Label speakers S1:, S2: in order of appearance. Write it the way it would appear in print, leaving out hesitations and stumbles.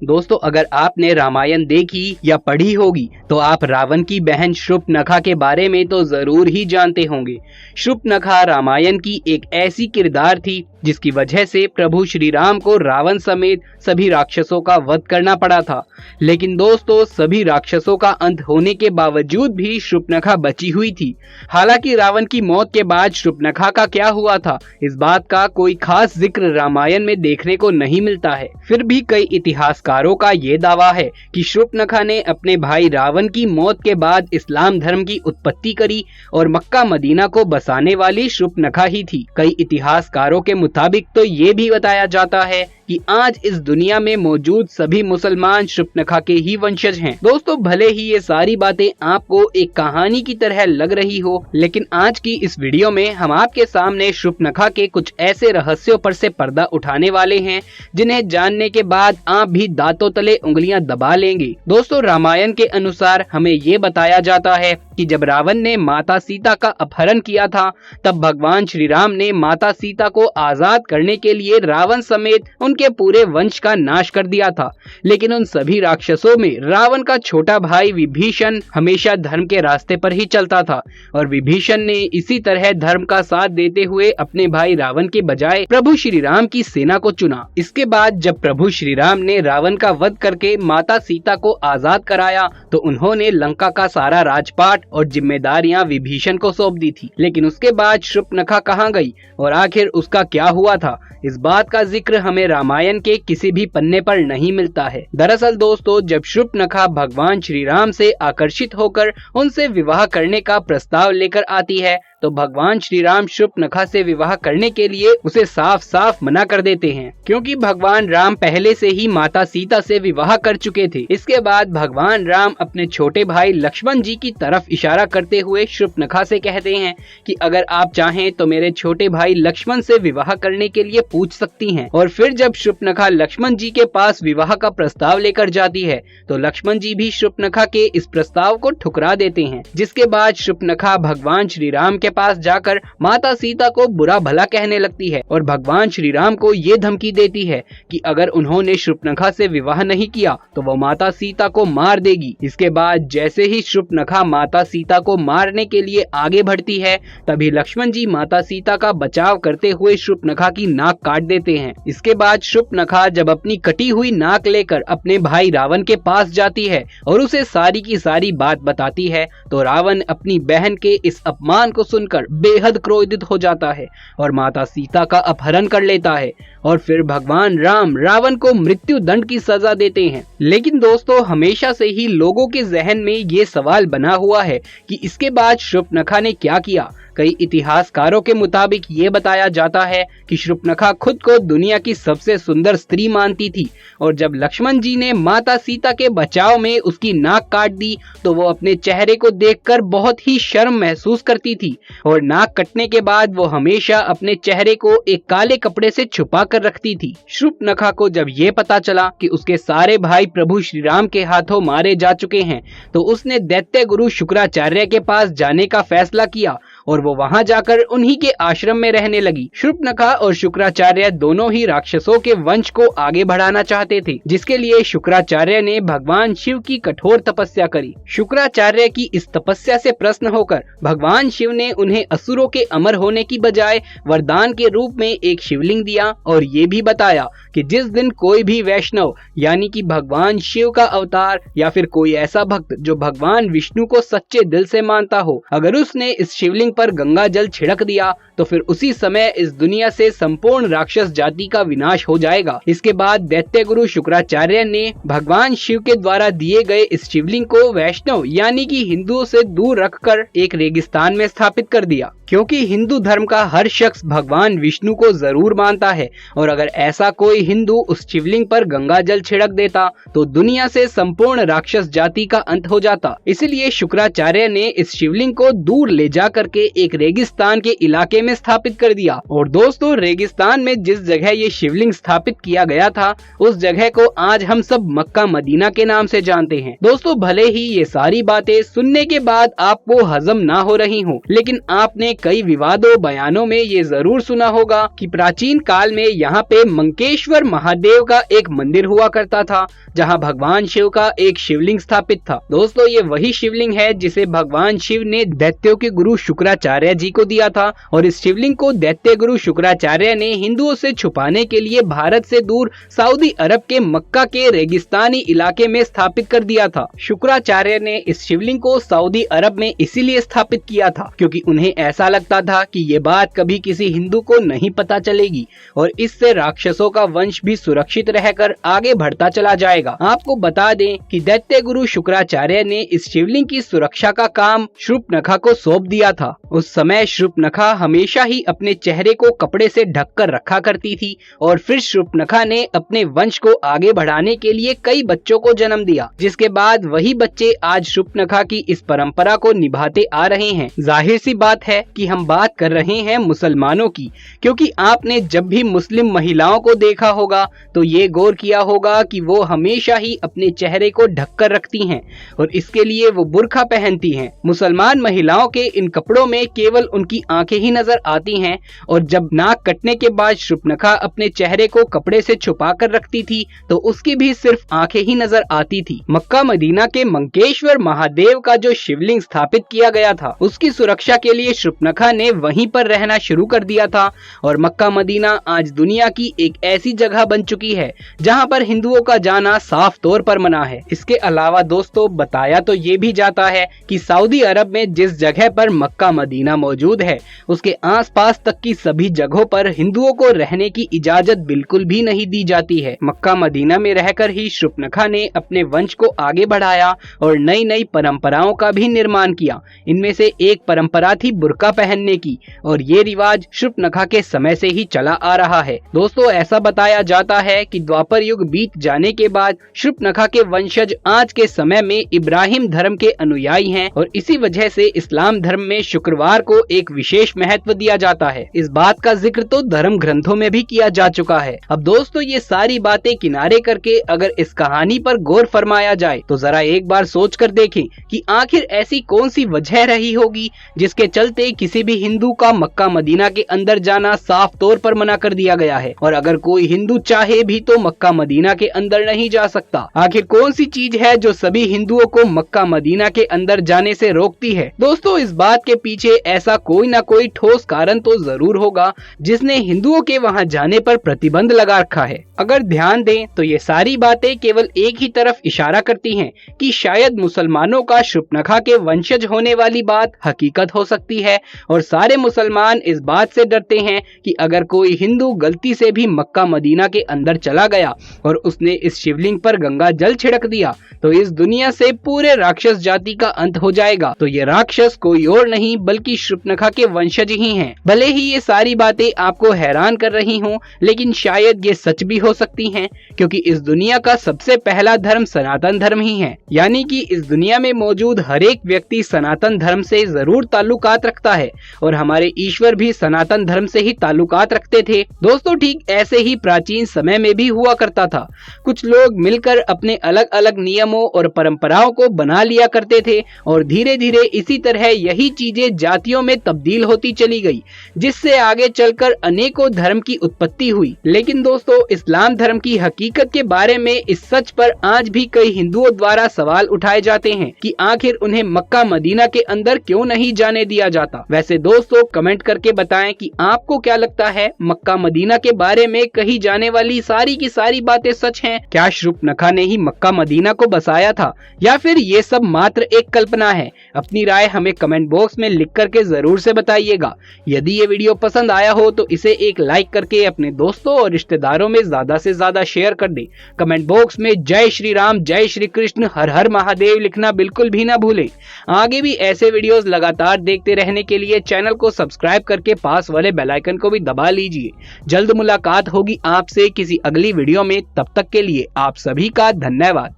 S1: दोस्तों, अगर आपने रामायण देखी या पढ़ी होगी तो आप रावण की बहन शूर्पणखा के बारे में तो जरूर ही जानते होंगे। शूर्पणखा रामायण की एक ऐसी किरदार थी जिसकी वजह से प्रभु श्री राम को रावण समेत सभी राक्षसों का वध करना पड़ा था। लेकिन दोस्तों, सभी राक्षसों का अंत होने के बावजूद भी शूर्पणखा बची हुई थी। हालांकि रावण की मौत के बाद शूर्पणखा का क्या हुआ था, इस बात का कोई खास जिक्र रामायण में देखने को नहीं मिलता है। फिर भी कई इतिहासकारों का ये दावा है कि शूर्पणखा ने अपने भाई रावण की मौत के बाद इस्लाम धर्म की उत्पत्ति करी और मक्का मदीना को बसाने वाली शूर्पणखा ही थी। कई इतिहासकारों के मुताबिक तो ये भी बताया जाता है कि आज इस दुनिया में मौजूद सभी मुसलमान शूर्पणखा के ही वंशज हैं। दोस्तों, भले ही ये सारी बातें आपको एक कहानी की तरह लग रही हो, लेकिन आज की इस वीडियो में हम आपके सामने शूर्पणखा के कुछ ऐसे रहस्यों पर से पर्दा उठाने वाले हैं जिन्हें जानने के बाद आप भी दांतों तले उंगलियां दबा लेंगे। दोस्तों, रामायण के अनुसार हमें ये बताया जाता है कि जब रावण ने माता सीता का अपहरण किया था, तब भगवान श्री राम ने माता सीता को आजाद करने के लिए रावण समेत उनके पूरे वंश का नाश कर दिया था। लेकिन उन सभी राक्षसों में रावण का छोटा भाई विभीषण हमेशा धर्म के रास्ते पर ही चलता था और विभीषण ने इसी तरह धर्म का साथ देते हुए अपने भाई रावण के बजाय प्रभु श्री राम की सेना को चुना। इसके बाद जब प्रभु श्री राम ने रावण का वध करके माता सीता को आजाद कराया, तो उन्होंने लंका का सारा राजपाट और जिम्मेदारियां विभीषण को सौंप दी थी। लेकिन उसके बाद शूर्पणखा कहाँ गई और आखिर उसका क्या हुआ था, इस बात का जिक्र हमें रामायण के किसी भी पन्ने पर नहीं मिलता है। दरअसल दोस्तों, जब शूर्पणखा भगवान श्री राम से आकर्षित होकर उनसे विवाह करने का प्रस्ताव लेकर आती है, तो भगवान श्री राम शूर्पणखा से विवाह करने के लिए उसे साफ साफ मना कर देते हैं, क्योंकि भगवान राम पहले से ही माता सीता से विवाह कर चुके थे। इसके बाद भगवान राम अपने छोटे भाई लक्ष्मण जी की तरफ इशारा करते हुए शूर्पणखा से कहते हैं कि अगर आप चाहें तो मेरे छोटे भाई लक्ष्मण से विवाह करने के लिए पूछ सकती हैं। और फिर जब शूर्पणखा लक्ष्मण जी के पास विवाह का प्रस्ताव लेकर जाती है, तो लक्ष्मण जी भी शूर्पणखा के इस प्रस्ताव को ठुकरा देते हैं। जिसके बाद शूर्पणखा भगवान श्री राम के पास जाकर माता सीता को बुरा भला कहने लगती है और भगवान श्री राम को ये धमकी देती है कि अगर उन्होंने शूर्पणखा से विवाह नहीं किया तो वो माता सीता को मार देगी। इसके बाद जैसे ही शूर्पणखा माता सीता को मारने के लिए आगे बढ़ती है, तभी लक्ष्मण जी माता सीता का बचाव करते हुए शूर्पणखा की नाक काट देते हैं। इसके बाद शूर्पणखा जब अपनी कटी हुई नाक लेकर अपने भाई रावण के पास जाती है और उसे सारी की सारी बात बताती है, तो रावण अपनी बहन के इस अपमान को सुनकर बेहद क्रोधित हो जाता है और माता सीता का अपहरण कर लेता है और फिर भगवान राम रावण को मृत्यु दंड की सजा देते हैं। लेकिन दोस्तों, हमेशा से ही लोगों के जहन में ये सवाल बना हुआ है कि इसके बाद शूर्पणखा ने क्या किया। कई इतिहासकारों के मुताबिक ये बताया जाता है कि शूर्पणखा खुद को दुनिया की सबसे सुंदर स्त्री मानती थी और जब लक्ष्मण जी ने माता सीता के बचाव में उसकी नाक काट दी, तो वो अपने चेहरे को देखकर बहुत ही शर्म महसूस करती थी और नाक कटने के बाद वो हमेशा अपने चेहरे को एक काले कपड़े से छुपा कर रखती थी। शूर्पणखा को जब ये पता चला कि उसके सारे भाई प्रभु श्री राम के हाथों मारे जा चुके हैं, तो उसने दैत्य गुरु शुक्राचार्य के पास जाने का फैसला किया और वो वहां जाकर उन्हीं के आश्रम में रहने लगी। शूर्पणखा और शुक्राचार्य दोनों ही राक्षसों के वंश को आगे बढ़ाना चाहते थे, जिसके लिए शुक्राचार्य ने भगवान शिव की कठोर तपस्या करी। शुक्राचार्य की इस तपस्या से प्रसन्न होकर भगवान शिव ने उन्हें असुरों के अमर होने की बजाय वरदान के रूप में एक शिवलिंग दिया और ये भी बताया कि जिस दिन कोई भी वैष्णव यानी कि भगवान शिव का अवतार या फिर कोई ऐसा भक्त जो भगवान विष्णु को सच्चे दिल से मानता हो, अगर उसने इस शिवलिंग पर गंगा जल छिड़क दिया तो फिर उसी समय इस दुनिया से संपूर्ण राक्षस जाति का विनाश हो जाएगा। इसके बाद दैत्य गुरु शुक्राचार्य ने भगवान शिव के द्वारा दिए गए इस शिवलिंग को वैष्णव यानी कि हिंदुओं से दूर रखकर एक रेगिस्तान में स्थापित कर दिया, क्योंकि हिंदू धर्म का हर शख्स भगवान विष्णु को जरूर मानता है और अगर ऐसा कोई हिंदू उस शिवलिंग पर गंगा जल छिड़क देता तो दुनिया से संपूर्ण राक्षस जाति का अंत हो जाता। इसलिए शुक्राचार्य ने इस शिवलिंग को दूर ले जा करके एक रेगिस्तान के इलाके में में स्थापित कर दिया। और दोस्तों, रेगिस्तान में जिस जगह ये शिवलिंग स्थापित किया गया था, उस जगह को आज हम सब मक्का मदीना के नाम से जानते हैं। दोस्तों, भले ही ये सारी बातें सुनने के बाद आपको हजम ना हो रही हो, लेकिन आपने कई विवादों बयानों में ये जरूर सुना होगा कि प्राचीन काल में यहाँ पे मंकेश्वर महादेव का एक मंदिर हुआ करता था, जहाँ भगवान शिव का एक शिवलिंग स्थापित था। दोस्तों, ये वही शिवलिंग है जिसे भगवान शिव ने दैत्यों के गुरु शुक्राचार्य जी को दिया था, और इस शिवलिंग को दैत्य गुरु शुक्राचार्य ने हिंदुओं से छुपाने के लिए भारत से दूर सऊदी अरब के मक्का के रेगिस्तानी इलाके में स्थापित कर दिया था। शुक्राचार्य ने इस शिवलिंग को सऊदी अरब में इसीलिए स्थापित किया था क्योंकि उन्हें ऐसा लगता था कि ये बात कभी किसी हिंदू को नहीं पता चलेगी और इससे राक्षसों का वंश भी सुरक्षित रहकर आगे बढ़ता चला जाएगा। आपको बता दें कि दैत्य गुरु शुक्राचार्य ने इस शिवलिंग की सुरक्षा का काम शूर्पणखा को सौंप दिया था। उस समय शूर्पणखा हमेशा ही अपने चेहरे को कपड़े से ढककर रखा करती थी और फिर शूर्पणखा ने अपने वंश को आगे बढ़ाने के लिए कई बच्चों को जन्म दिया, जिसके बाद वही बच्चे आज शूर्पणखा की इस परंपरा को निभाते आ रहे हैं। जाहिर सी बात है कि हम बात कर रहे हैं मुसलमानों की, क्योंकि आपने जब भी मुस्लिम महिलाओं को देखा होगा तो ये गौर किया होगा कि वो हमेशा ही अपने चेहरे को ढककर रखती हैं और इसके लिए वो बुर्का पहनती हैं। मुसलमान महिलाओं के इन कपड़ों में केवल उनकी आंखें ही नजर आती हैं और जब नाक कटने के बाद शूर्पणखा अपने चेहरे को कपड़े से छुपा कर रखती थी तो उसकी भी सिर्फ आंखें ही नजर आती थी। मक्का मदीना के मंकेश्वर महादेव का जो शिवलिंग स्थापित किया गया था, उसकी सुरक्षा के लिए शूर्पणखा ने वहीं पर रहना शुरू कर दिया था और मक्का मदीना आज दुनिया की एक ऐसी जगह बन चुकी है जहां पर हिंदुओं का जाना साफ तौर पर मना है। इसके अलावा दोस्तों, बताया तो ये भी जाता है कि सऊदी अरब में जिस जगह पर मक्का मदीना मौजूद है, उसके आसपास तक की सभी जगहों पर हिंदुओं को रहने की इजाजत बिल्कुल भी नहीं दी जाती है। मक्का मदीना में रहकर ही शूर्पणखा ने अपने वंश को आगे बढ़ाया और नई नई परंपराओं का भी निर्माण किया। इनमें से एक परंपरा थी बुर्का पहनने की और ये रिवाज शूर्पणखा के समय से ही चला आ रहा है। दोस्तों, ऐसा बताया जाता है कि द्वापर युग बीत जाने के बाद शूर्पणखा के वंशज आज के समय में इब्राहिम धर्म के अनुयायी हैं और इसी वजह से इस्लाम धर्म में शुक्रवार को एक विशेष महत्व दिया जाता है। इस बात का जिक्र तो धर्म ग्रंथों में भी किया जा चुका है। अब दोस्तों, ये सारी बातें किनारे करके अगर इस कहानी पर गौर फरमाया जाए तो जरा एक बार सोच कर देखें कि आखिर ऐसी कौन सी वजह रही होगी जिसके चलते किसी भी हिंदू का मक्का मदीना के अंदर जाना साफ तौर पर मना कर दिया गया है और अगर कोई हिंदू चाहे भी तो मक्का मदीना के अंदर नहीं जा सकता। आखिर कौन सी चीज है जो सभी हिंदुओं को मक्का मदीना के अंदर जाने से रोकती है? दोस्तों, इस बात के पीछे ऐसा कोई ना कोई ठोस कारण तो जरूर होगा जिसने हिंदुओं के वहां जाने पर प्रतिबंध लगा रखा है। अगर ध्यान दें तो ये सारी बातें केवल एक ही तरफ इशारा करती हैं कि शायद मुसलमानों का शूर्पणखा के वंशज होने वाली बात हकीकत हो सकती है और सारे मुसलमान इस बात से डरते हैं कि अगर कोई हिंदू गलती से भी मक्का मदीना के अंदर चला गया और उसने इस शिवलिंग पर गंगा जल छिड़क दिया तो इस दुनिया से पूरे राक्षस जाति का अंत हो जाएगा। तो ये राक्षस कोई और नहीं बल्कि शूर्पणखा के वंशज ही हैं। भले ही ये सारी बातें आपको हैरान कर रही हों, लेकिन शायद ये सच भी हो सकती हैं क्योंकि इस दुनिया का सबसे पहला धर्म सनातन धर्म ही है। यानी कि इस दुनिया में मौजूद हर एक व्यक्ति सनातन धर्म से जरूर ताल्लुकात रखता है और हमारे ईश्वर भी सनातन धर्म से ही ताल्लुकात रखते थे। दोस्तों, ठीक ऐसे ही प्राचीन समय में भी हुआ करता था। कुछ लोग मिलकर अपने अलग अलग नियमों और परंपराओं को बना लिया करते थे और धीरे धीरे इसी तरह यही चीजें जातियों में तब्दील होती चली गई, जिससे आगे चलकर अनेकों धर्म की उत्पत्ति हुई। लेकिन दोस्तों, इस्लाम धर्म की हकीकत के बारे में इस सच पर आज भी कई हिंदुओं द्वारा सवाल उठाए जाते हैं कि आखिर उन्हें मक्का मदीना के अंदर क्यों नहीं जाने दिया जाता। वैसे दोस्तों, कमेंट करके बताएं कि आपको क्या लगता है, मक्का मदीना के बारे में कही जाने वाली सारी की सारी बातें सच हैं? क्या शूर्पणखा ने ही मक्का मदीना को बसाया था या फिर ये सब मात्र एक कल्पना है? अपनी राय हमें कमेंट बॉक्स में लिख करके जरूर से बताइएगा। यदि ये वीडियो पसंद आया हो तो इसे एक लाइक करके अपने दोस्तों और रिश्तेदारों में ज्यादा से ज्यादा शेयर कर दें। कमेंट बॉक्स में जय श्री राम, जय श्री कृष्ण, हर हर महादेव लिखना बिल्कुल भी ना भूलें। आगे भी ऐसे वीडियोस लगातार देखते रहने के लिए चैनल को सब्सक्राइब करके पास वाले बेल आइकन को भी दबा लीजिए। जल्द मुलाकात होगी आपसे किसी अगली वीडियो में, तब तक के लिए आप सभी का धन्यवाद।